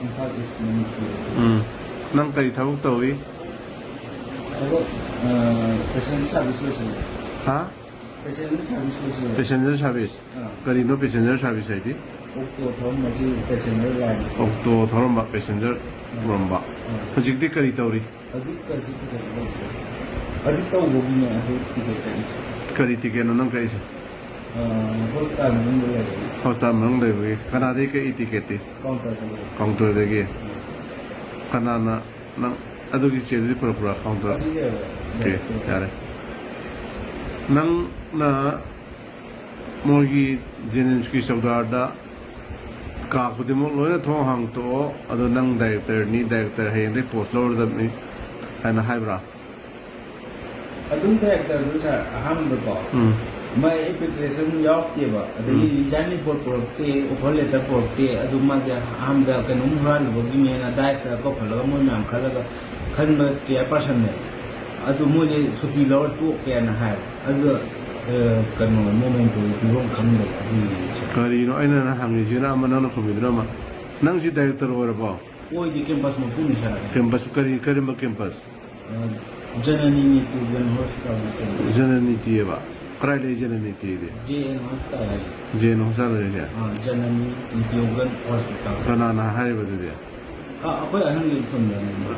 Imphal East Manipur. Nang kari thawag tawi? Ako, passenger service ko sila. Ha? Passenger service ko sila. Passenger service? Kari no passenger service ay di? Okto, thawag masi passenger line. Okto thawag ba passenger puramba? Hajik di kari tawri? Azik tawag niya ako ticket ka isa. Kari ticket no nang kaisa? Hospital mo nila. Hospital mo nang lewe. Kanada ka i-ticket di? Counter ka. Counter degi. Kanana nang adugi chedi pura counter. Okay, yare. Nang na mogi Jeninsky Sogdarda ka khudimo loina thong hang to ado nang director hayeng de post lower da mi ana haibra adum director du sa aham do ko mai application yok ke ba adai design report te offer letter te adum ma ja aham da kanum han bo gi me na dais da ko phalo mo nam khala ga khan ma chairperson ne adu mo je suti lower to ke na ha adu kano moment to birom kham do kari no aina na hangi jina ma na ko bidra ma nang si director ora ba oi di campus mo pun sa campus kari ma campus janani ni tu gan hospital janani ti ba krai le janani ti de jn hospital jn hospital de janani ni tu gan hospital kana na hai ba de apa yang ni pun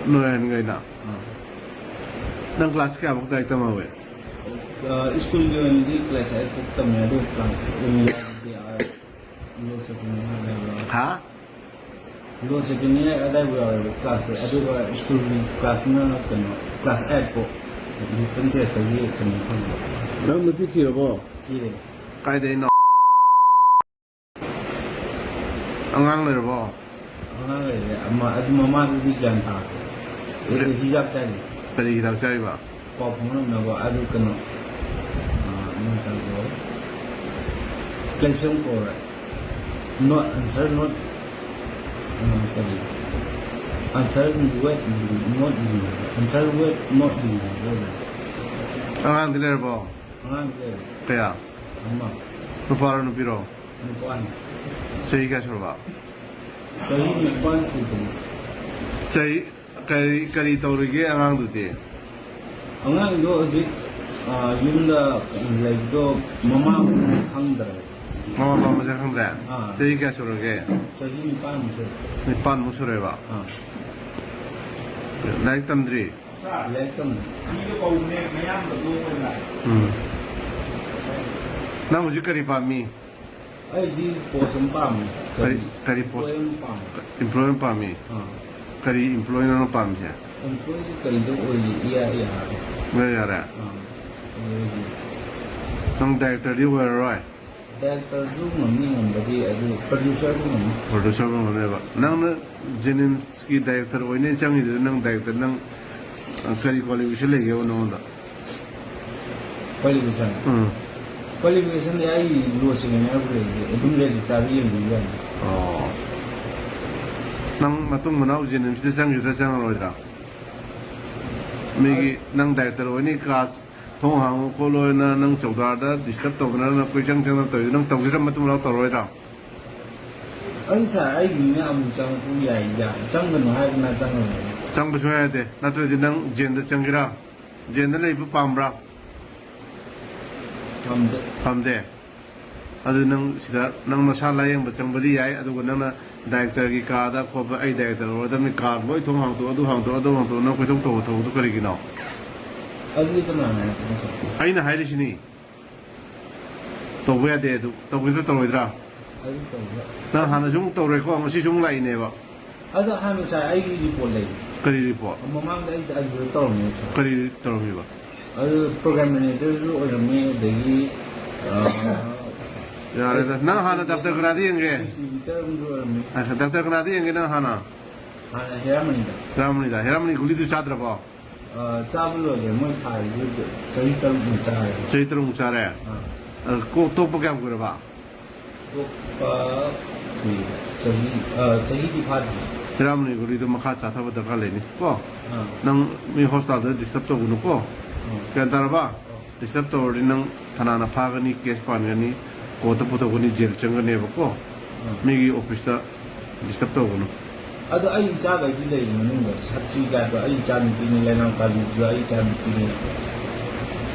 no en ngai na nang class ka ba dai ta ma we school yang di kelas saya kita ada kelas di lo sebenarnya ha lo sebenarnya ada kelas ada school kelasnya kan kelas 8 po di tempat saya kan nang nu piti ro bo kiri kai de no angang le ro bo orang le amma adu mama di ganta itu hijab cari kari hidap sai ba pop mana nawa adu kena Monsanto calcium chloride not answer not answer wet not answer wet not angang dile ro bo orang kaya amma nu para nu piro nuan sei ka chor ba jadi nuan itu sei kari tawrige angang du te orang itu aja yunda like do mama hangdra mama ba ma khang da sei ka chor ge jadi ni pan musuh ni pan mu sore ba like tamdri like temที่ก็คงเนี่ยไม่ย่ำแบบลูกเป็นไร na mu ji kari pa mi aja posem pam kari post pam employment pa mi kari employment no pam ja Employee itu kalau itu iya ya ya ra nang director di wa right director itu mending bagi itu producer itu mending producer mo ne ba nang na Jeninsky director wa ne chang ni nang director nang kari qualification le ge no da qualification dia ai luas ni apa itu register dia bukan oh nang matung manau Jeninsky sang yu da sang ro da megi nang director wa ni class thong hang ko lo na nang chawdar da disturb to na na question chang to nang taw gira matung lo to ro da anh sai ai ni am chang ku ya ya chang kan hai na chang chang bu ya de na to di nang jen da chang gira jen da le bu pam bra pam de adu nang sida nang na sa la yang ba chang ba di ai adu nang na director ki ka da ko ba ai director ro da mi ka loi thong hang to adu hang to na ko thong to kari gi no adu itu mana ai na hai ri sini to bu ya de du to bu to ro dra adu itu na han jung to re ko ma si jung lai ne ba ada han sai ai report lagi kari report mamang dah itu adu tahu ni kari to mi ba adu program manager itu orang ni dari ya re da na han daftar kra di nge kita orang ni ai daftar kra di nge na hana ada heramani dah heramni guli du sadra ba चावल ले मैं खाई जो सही तरह ऊंचा है chaitar mu sare ko to pa kam kura ba तो सही की बात heramni guli du makha sa tha ba da ka le ni ko हाँ nang mi hostel da disturb to gu ko kan tar ba disturb to ri nang thana na pha ga ni case pan ga ni ko to pu to gu ni jail chang ga ne ba ko mi gi office da disturb to gu no ꯑꯗꯣ ꯑꯩ ꯏꯆꯥꯈꯩꯗꯤ ꯂꯩꯔꯤ ꯃꯅꯨꯡꯗ ꯁꯥꯊꯤꯒꯗꯣ ꯑꯩ ꯏꯆꯥ ꯅꯨꯄꯤꯅꯤ ꯂꯩꯅꯥꯡ ꯄꯥꯜꯂꯤꯁꯨ ꯑꯩ ꯏꯆꯥ ꯅꯨꯄꯤꯅꯤ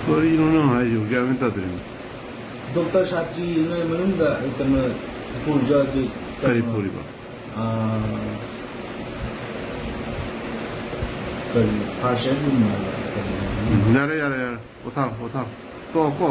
ꯀꯔꯤꯅꯣ ꯅꯪ ꯍꯥꯏꯁꯤꯕꯨ ꯒ꯭ꯌꯥꯟ ꯃꯦꯟ ꯇꯥꯗ꯭ꯔꯤꯅꯤ ꯗꯣꯛꯇꯔ ꯁꯥꯇ꯭ꯔꯤ ꯅꯣꯏ ꯃꯅꯨꯡꯗ ꯀꯩꯅꯣ ꯄꯨꯔꯖ ꯍꯧꯖꯤꯛ ꯀꯔꯤ ꯄꯨꯔꯤꯕ ꯀꯔꯤ ꯐꯥꯔꯁ ꯑꯦꯗꯒꯨꯝꯕ ꯌꯥꯔꯦ ꯄꯣꯊꯥꯔꯣ ꯇꯣꯛꯑꯣꯀꯣ